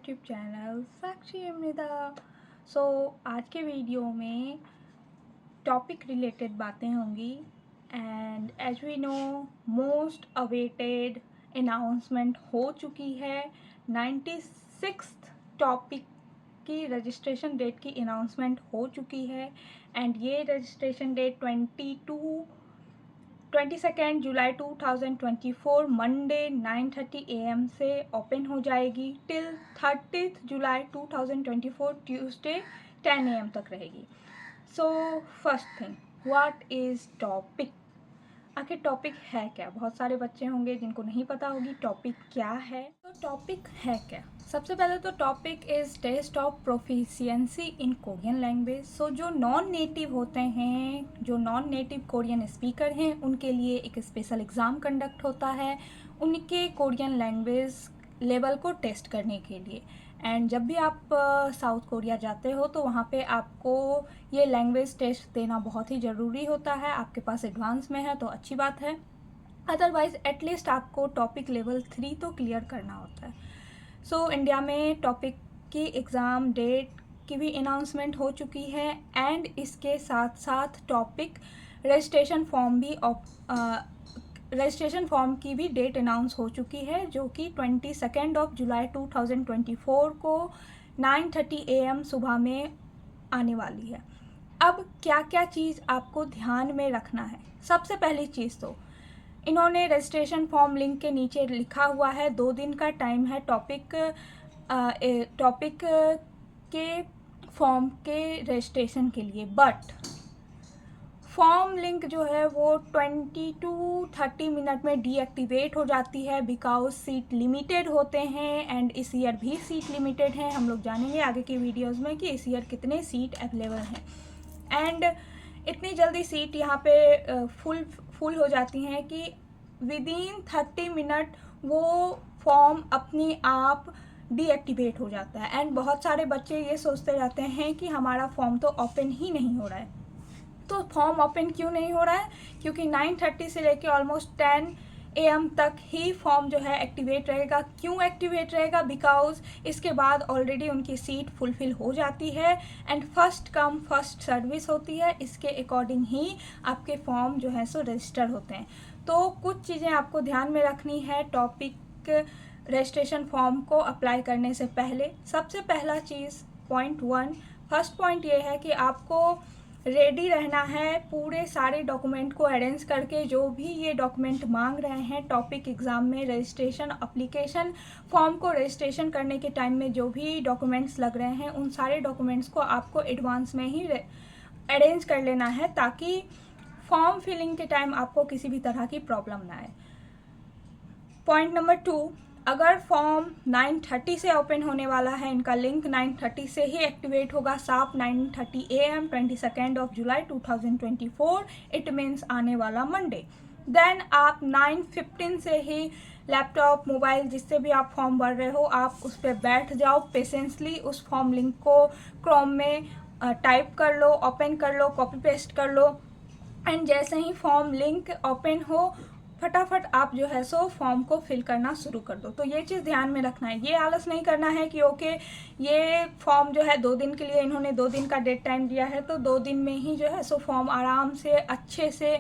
YouTube channel साक्षी अमृता। आज के video में टॉपिक रिलेटेड बातें होंगी and as we know most awaited announcement हो चुकी है। 96th टॉपिक की रजिस्ट्रेशन डेट की अनाउंसमेंट हो चुकी है एंड ये रजिस्ट्रेशन डेट 22 जुलाई 2024 मंडे 9:30 AM से ओपन हो जाएगी टिल 30 जुलाई 2024 ट्यूसडे 10 AM तक रहेगी। So first thing, what is topic? आखिर टॉपिक है क्या? बहुत सारे बच्चे होंगे जिनको नहीं पता होगी टॉपिक क्या है। तो टॉपिक है क्या? सबसे पहले तो topic is test of proficiency in Korean language. So जो नॉन नेटिव होते हैं, जो नॉन नेटिव कोरियन स्पीकर हैं, उनके लिए एक स्पेशल एग्ज़ाम कंडक्ट होता है उनके कोरियन लैंग्वेज लेवल को टेस्ट करने के लिए। एंड जब भी आप साउथ कोरिया जाते हो तो वहाँ पे आपको ये लैंग्वेज टेस्ट देना बहुत ही ज़रूरी होता है। आपके पास एडवांस में है तो अच्छी बात है, अदरवाइज़ एटलीस्ट आपको टॉपिक लेवल 3 तो क्लियर करना होता है। सो इंडिया में टॉपिक की एग्ज़ाम डेट की भी अनाउंसमेंट हो चुकी है एंड इसके साथ साथ टॉपिक रजिस्ट्रेशन फॉर्म की भी डेट अनाउंस हो चुकी है जो कि 22 जुलाई 2024 को 9:30 AM सुबह में आने वाली है। अब क्या क्या चीज़ आपको ध्यान में रखना है? सबसे पहली चीज़ तो इन्होंने रजिस्ट्रेशन फॉर्म लिंक के नीचे लिखा हुआ है 2 दिन का टाइम है टॉपिक के फॉर्म के रजिस्ट्रेशन के लिए, बट फॉर्म लिंक जो है वो 20 to 30 मिनट में डीएक्टिवेट हो जाती है बिकॉज सीट लिमिटेड होते हैं एंड इस ईयर भी सीट लिमिटेड है। हम लोग जानेंगे आगे की वीडियोस में कि इस ईयर कितने सीट अवेलेबल हैं एंड इतनी जल्दी सीट यहाँ पे फुल हो जाती हैं कि विदिन 30 मिनट वो फॉर्म अपनी आप डीएक्टिवेट हो जाता है। एंड बहुत सारे बच्चे ये सोचते रहते हैं कि हमारा फॉर्म तो ओपन ही नहीं हो रहा है। तो फॉर्म ओपन क्यों नहीं हो रहा है? क्योंकि 9:30 से लेके ऑलमोस्ट 10 AM तक ही फॉर्म जो है एक्टिवेट रहेगा। क्यों एक्टिवेट रहेगा? बिकॉज इसके बाद ऑलरेडी उनकी सीट फुलफिल हो जाती है and first come first service होती है। इसके अकॉर्डिंग ही आपके फॉर्म जो है सो रजिस्टर होते हैं। तो कुछ चीज़ें आपको ध्यान में रखनी है टॉपिक रजिस्ट्रेशन फॉर्म को अप्लाई करने से पहले। सबसे पहला चीज़ फर्स्ट पॉइंट ये है कि आपको रेडी रहना है पूरे सारे डॉक्यूमेंट को अरेंज करके। जो भी ये डॉक्यूमेंट मांग रहे हैं टॉपिक एग्ज़ाम में रजिस्ट्रेशन अप्लीकेशन फॉर्म को रजिस्ट्रेशन करने के टाइम में जो भी डॉक्यूमेंट्स लग रहे हैं उन सारे डॉक्यूमेंट्स को आपको एडवांस में ही अरेंज कर लेना है ताकि फॉर्म फिलिंग के टाइम आपको किसी भी तरह की प्रॉब्लम ना आए। पॉइंट नंबर 2, अगर फॉर्म 9:30 से ओपन होने वाला है, इनका लिंक 9:30 से ही एक्टिवेट होगा, शार्प 9:30 AM 22 जुलाई 2024, इट मीन्स आने वाला मंडे। देन आप 9:15 से ही लैपटॉप मोबाइल जिससे भी आप फॉर्म भर रहे हो आप उस पर बैठ जाओ, पेशेंसली उस फॉर्म लिंक को क्रोम में टाइप कर लो, ओपन कर लो, कॉपी पेस्ट कर लो एंड जैसे ही फॉर्म लिंक ओपन हो फटाफट आप जो है सो फॉर्म को फिल करना शुरू कर दो। तो ये चीज़ ध्यान में रखना है, ये आलस नहीं करना है कि ओके ये फॉर्म जो है 2 दिन के लिए इन्होंने 2 दिन का डेट टाइम दिया है तो 2 दिन में ही जो है सो फॉर्म आराम से अच्छे से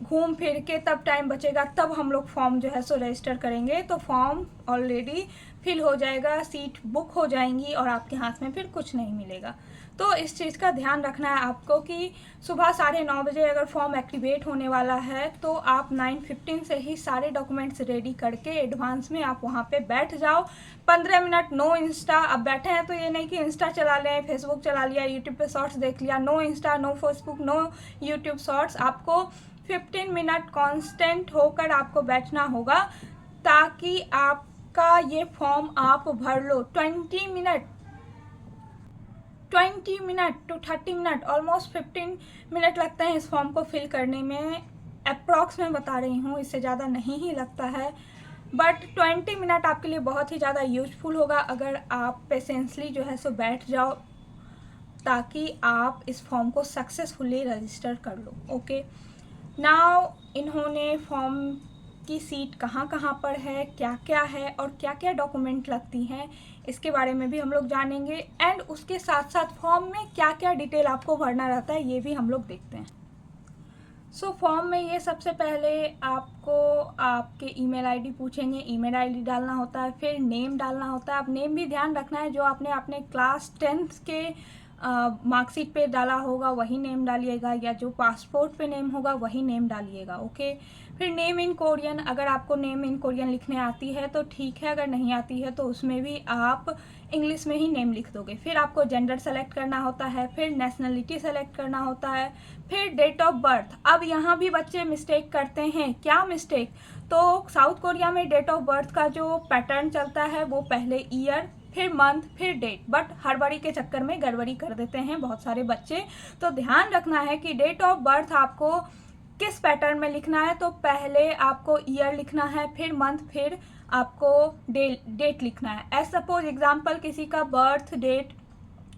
घूम फिर के तब टाइम बचेगा तब हम लोग फॉर्म जो है सो रजिस्टर करेंगे तो फॉर्म ऑलरेडी फिल हो जाएगा, सीट बुक हो जाएंगी और आपके हाथ में फिर कुछ नहीं मिलेगा। तो इस चीज़ का ध्यान रखना है आपको कि सुबह 9:30 बजे अगर फॉर्म एक्टिवेट होने वाला है तो आप 9:15 से ही सारे डॉक्यूमेंट्स रेडी करके एडवांस में आप वहाँ पे बैठ जाओ। 15 मिनट नो इंस्टा। अब बैठे हैं तो ये नहीं कि इंस्टा चला लें, फेसबुक चला लिया, यूट्यूब पे शॉर्ट्स देख लिया। No Insta, no Facebook, no YouTube shorts. आपको 15 मिनट कॉन्स्टेंट होकर आपको बैठना होगा ताकि आपका ये फॉर्म आप भर लो। 20 minute to 30 minute, almost 15 minute लगते हैं इस फॉर्म को फिल करने में। अप्रॉक्स मैं बता रही हूँ, इससे ज़्यादा नहीं ही लगता है, बट 20 मिनट आपके लिए बहुत ही ज़्यादा यूजफुल होगा अगर आप पेशेंसली जो है सो बैठ जाओ ताकि आप इस फॉर्म को सक्सेसफुली रजिस्टर कर लो। ओके, नाउ इन्होंने फॉर्म आपकी सीट कहाँ कहाँ पर है, क्या क्या है और क्या क्या डॉक्यूमेंट लगती हैं, इसके बारे में भी हम लोग जानेंगे। एंड उसके साथ साथ फॉर्म में क्या क्या डिटेल आपको भरना रहता है ये भी हम लोग देखते हैं। सो फॉर्म में ये सबसे पहले आपको आपके ईमेल आईडी पूछेंगे, ईमेल आईडी डालना होता है, फिर नेम डालना होता है। आप नेम भी ध्यान रखना है, जो आपने अपने क्लास 10th के मार्कशीट पे डाला होगा वही नेम डालिएगा, या जो पासपोर्ट पे नेम होगा वही नेम डालिएगा। ओके। फिर नेम इन कोरियन, अगर आपको नेम इन कोरियन लिखने आती है तो ठीक है, अगर नहीं आती है तो उसमें भी आप इंग्लिश में ही नेम लिख दोगे। फिर आपको जेंडर सेलेक्ट करना होता है, फिर नेशनलिटी सेलेक्ट करना होता है, फिर डेट ऑफ बर्थ। अब यहाँ भी बच्चे मिस्टेक करते हैं। क्या मिस्टेक? तो साउथ कोरिया में डेट ऑफ बर्थ का जो पैटर्न चलता है वो पहले ईयर, फिर मंथ, फिर डेट, बट हड़बड़ी के चक्कर में गड़बड़ी कर देते हैं बहुत सारे बच्चे। तो ध्यान रखना है कि डेट ऑफ बर्थ आपको किस पैटर्न में लिखना है। तो पहले आपको ईयर लिखना है, फिर मंथ, फिर आपको डेट लिखना है। एज सपोज एग्जाम्पल किसी का बर्थ डेट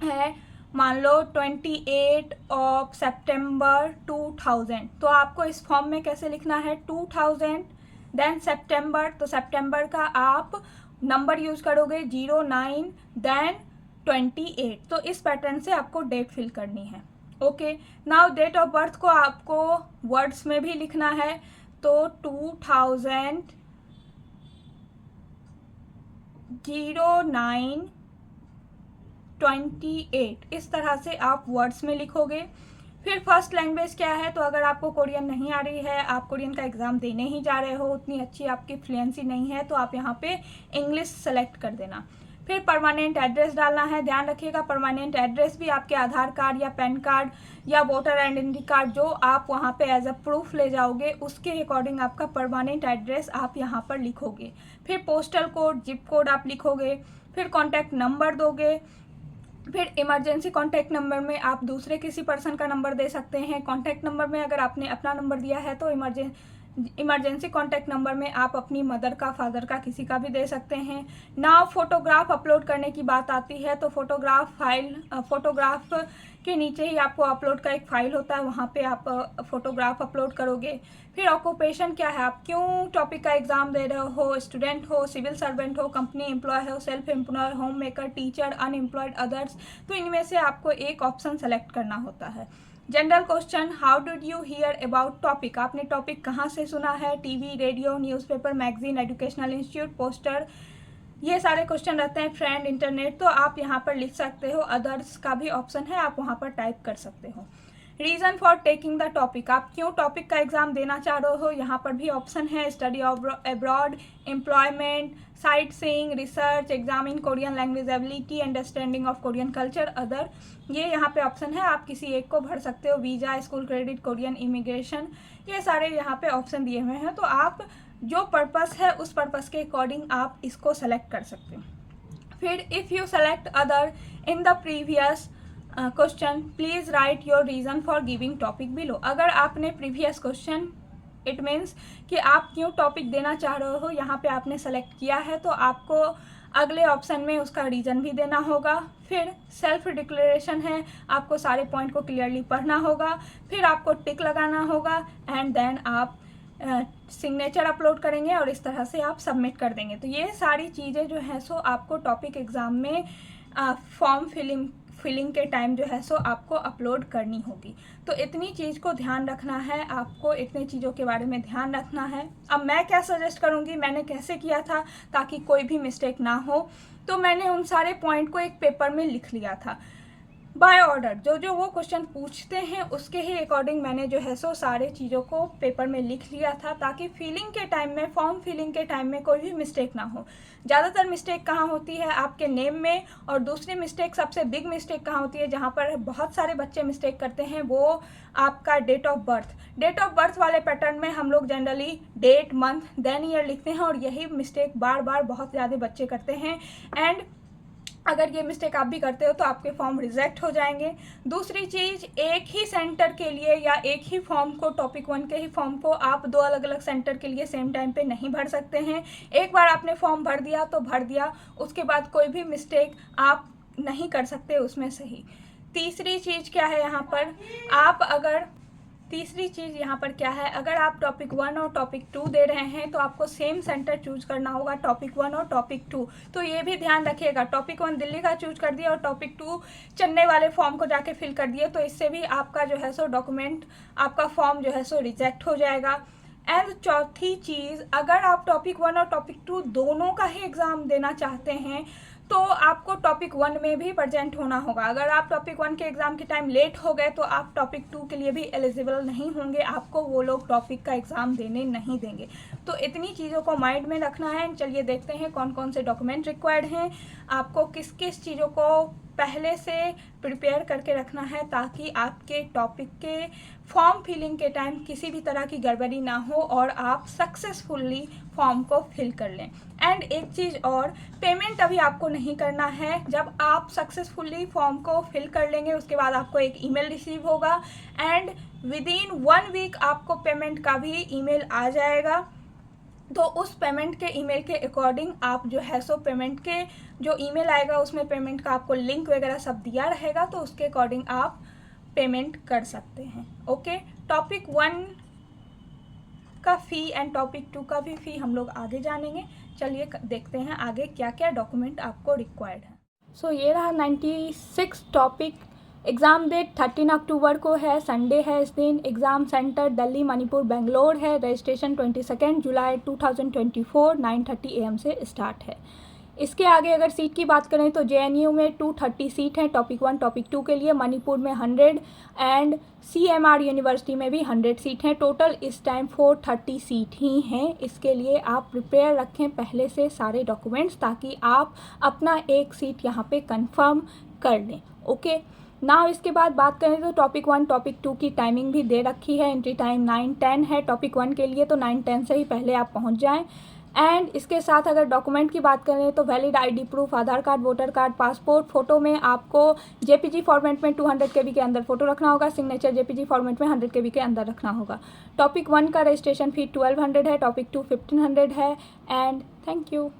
है मान लो 28 ऑफ सितंबर 2000, तो आपको इस फॉर्म में कैसे लिखना है 2000 देन सितंबर, तो सितंबर का आप नंबर यूज करोगे 09 देन 28, तो इस पैटर्न से आपको डेट फिल करनी है। Okay. Now date of birth को आपको वर्ड्स में भी लिखना है, तो 2009 28 इस तरह से आप वर्ड्स में लिखोगे। फिर फर्स्ट लैंग्वेज क्या है, तो अगर आपको कोरियन नहीं आ रही है, आप कोरियन का एग्ज़ाम देने ही जा रहे हो, उतनी अच्छी आपकी फ्लुएंसी नहीं है, तो आप यहाँ पे इंग्लिश सेलेक्ट कर देना। फिर परमानेंट एड्रेस डालना है। ध्यान रखिएगा परमानेंट एड्रेस भी आपके आधार कार्ड या पैन कार्ड या वोटर आइडेंटिटी कार्ड जो आप वहाँ पे एज अ प्रूफ ले जाओगे उसके अकॉर्डिंग आपका परमानेंट एड्रेस आप यहाँ पर लिखोगे। फिर पोस्टल कोड, जिप कोड आप लिखोगे। फिर कॉन्टैक्ट नंबर दोगे। फिर इमरजेंसी कॉन्टैक्ट नंबर में आप दूसरे किसी पर्सन का नंबर दे सकते हैं। कॉन्टैक्ट नंबर में अगर आपने अपना नंबर दिया है तो इमरजेंसी कॉन्टैक्ट नंबर में आप अपनी मदर का, फादर का, किसी का भी दे सकते हैं। नाउ फोटोग्राफ अपलोड करने की बात आती है, तो फोटोग्राफ के नीचे ही आपको अपलोड का एक फाइल होता है, वहाँ पे आप फोटोग्राफ अपलोड करोगे। फिर ऑक्यूपेशन क्या है, आप क्यों टॉपिक का एग्जाम दे रहे हो, स्टूडेंट हो, सिविल सर्वेंट हो, कंपनी एम्प्लॉय हो, self employ, home maker, teacher, unemployed, others, तो इनमें से आपको एक ऑप्शन सेलेक्ट करना होता है। General question, how did you here about topic, आपने टॉपिक कहाँ से सुना है, TV, radio, newspaper, magazine, educational institute, poster, ये सारे क्वेश्चन रहते हैं। फ्रेंड, इंटरनेट, तो आप यहाँ पर लिख सकते हो। अदर्स का भी ऑप्शन है, आप वहाँ पर टाइप कर सकते हो। Reason for taking the topic, आप क्यों टॉपिक का एग्जाम देना चाह रहे हो, यहाँ पर भी ऑप्शन है। Study abroad, employment, sight seeing, research, exam in Korean language ability, understanding of Korean culture, other, ये यहाँ पे ऑप्शन है, आप किसी एक को भर सकते हो। Visa, school credit, Korean immigration, ये सारे यहाँ पे ऑप्शन दिए हुए हैं, तो आप जो पर्पस है उस पर्पस के अकॉर्डिंग आप इसको सेलेक्ट कर सकते हो। फिर if you select other in the previous question please write your reason for giving topic below, अगर आपने प्रीवियस क्वेश्चन, इट मीन्स कि आप क्यों टॉपिक देना चाह रहे हो यहाँ पे आपने सेलेक्ट किया है, तो आपको अगले ऑप्शन में उसका रीज़न भी देना होगा। फिर सेल्फ डिक्लेरेशन है, आपको सारे पॉइंट को क्लियरली पढ़ना होगा, फिर आपको टिक लगाना होगा एंड देन आप सिग्नेचर अपलोड करेंगे और इस तरह से आप सबमिट कर देंगे। तो ये सारी चीज़ें जो है सो आपको टॉपिक एग्ज़ाम में फॉर्म फिलिंग के टाइम जो है सो आपको अपलोड करनी होगी। तो इतनी चीज़ को ध्यान रखना है, आपको इतनी चीज़ों के बारे में ध्यान रखना है। अब मैं क्या सजेस्ट करूँगी, मैंने कैसे किया था ताकि कोई भी मिस्टेक ना हो, तो मैंने उन सारे पॉइंट को एक पेपर में लिख लिया था बाय ऑर्डर, जो वो क्वेश्चन पूछते हैं उसके ही अकॉर्डिंग मैंने जो है सो सारे चीज़ों को पेपर में लिख लिया था, ताकि फिलिंग के टाइम में, फॉर्म फिलिंग के टाइम में कोई भी मिस्टेक ना हो। ज़्यादातर मिस्टेक कहाँ होती है, आपके नेम में, और दूसरी मिस्टेक, सबसे बिग मिस्टेक कहाँ होती है, जहाँ पर बहुत सारे बच्चे मिस्टेक करते हैं, वो आपका date of birth. Date of birth वाले पैटर्न में हम लोग generally date, month, then year लिखते हैं, और यही मिस्टेक बार बार बहुत ज़्यादा बच्चे करते हैं। एंड अगर ये मिस्टेक आप भी करते हो तो आपके फॉर्म रिजेक्ट हो जाएंगे। दूसरी चीज़, एक ही सेंटर के लिए या एक ही फॉर्म को, टॉपिक 1 के ही फॉर्म को आप 2 अलग अलग सेंटर के लिए सेम टाइम पे नहीं भर सकते हैं। एक बार आपने फॉर्म भर दिया तो भर दिया, उसके बाद कोई भी मिस्टेक आप नहीं कर सकते उसमें सही। तीसरी चीज़ क्या है यहाँ पर, आप अगर तीसरी चीज़ यहाँ पर क्या है, अगर आप टॉपिक 1 और टॉपिक 2 दे रहे हैं तो आपको सेम सेंटर चूज करना होगा, टॉपिक 1 और टॉपिक 2। तो ये भी ध्यान रखिएगा, टॉपिक 1 दिल्ली का चूज कर दिया और टॉपिक 2 चेन्नई वाले फॉर्म को जाके फिल कर दिए, तो इससे भी आपका जो है सो डॉक्यूमेंट, आपका फॉर्म जो है सो रिजेक्ट हो जाएगा। एंड चौथी चीज़, अगर आप टॉपिक 1 और टॉपिक 2 दोनों का ही एग्ज़ाम देना चाहते हैं तो आपको टॉपिक 1 में भी प्रेजेंट होना होगा। अगर आप टॉपिक 1 के एग्ज़ाम के टाइम लेट हो गए तो आप टॉपिक 2 के लिए भी एलिजिबल नहीं होंगे, आपको वो लोग टॉपिक का एग्ज़ाम देने नहीं देंगे। तो इतनी चीज़ों को माइंड में रखना है। चलिए देखते हैं कौन कौन से डॉक्यूमेंट रिक्वायर्ड हैं, आपको किस किस चीज़ों को पहले से प्रिपेयर करके रखना है ताकि आपके टॉपिक के फॉर्म फिलिंग के टाइम किसी भी तरह की गड़बड़ी ना हो और आप सक्सेसफुली फॉर्म को फिल कर लें। एंड एक चीज़ और, पेमेंट अभी आपको नहीं करना है। जब आप सक्सेसफुली फॉर्म को फिल कर लेंगे उसके बाद आपको एक ईमेल रिसीव होगा एंड विदिन 1 वीक आपको पेमेंट का भी ईमेल आ जाएगा। तो उस पेमेंट के ईमेल के अकॉर्डिंग आप जो है सो पेमेंट के जो ईमेल आएगा उसमें पेमेंट का आपको लिंक वगैरह सब दिया रहेगा, तो उसके अकॉर्डिंग आप पेमेंट कर सकते हैं। ओके, टॉपिक 1 का फ़ी एंड टॉपिक 2 का भी फ़ी हम लोग आगे जानेंगे। चलिए देखते हैं आगे क्या क्या डॉक्यूमेंट आपको रिक्वायर्ड है। सो ये रहा 96 टॉपिक। एग्ज़ाम डेट 13 अक्टूबर को है, संडे है इस दिन। एग्ज़ाम सेंटर दिल्ली, मणिपुर, बेंगलोर है। रजिस्ट्रेशन 22 जुलाई 2024 9:30 AM से स्टार्ट है। इसके आगे अगर सीट की बात करें तो JNU में 230 सीट हैं टॉपिक 1 टॉपिक 2 के लिए, मणिपुर में 100 एंड CMR यूनिवर्सिटी में भी 100 सीट हैं। टोटल इस टाइम 430 सीट ही हैं। इसके लिए आप प्रिपेयर रखें पहले से सारे डॉक्यूमेंट्स ताकि आप अपना एक सीट यहाँ पे कंफर्म कर लें। ओके, नाउ इसके बाद बात करें तो टॉपिक 1 टॉपिक 2 की टाइमिंग भी दे रखी है। एंट्री टाइम 9-10 है टॉपिक 1 के लिए, तो 9-10 से ही पहले आप पहुंच जाएं। एंड इसके साथ अगर डॉक्यूमेंट की बात करें तो valid ID proof, Aadhaar card, voter card, passport. Photo में आपको JPG फॉर्मेट में 200 KB के अंदर फ़ोटो रखना होगा। सिग्नेचर JPG फॉर्मेट में 100 KB के अंदर रखना होगा। टॉपिक 1 का रजिस्ट्रेशन फ़ी 1200 है, टॉपिक 2 1500 है। And thank you.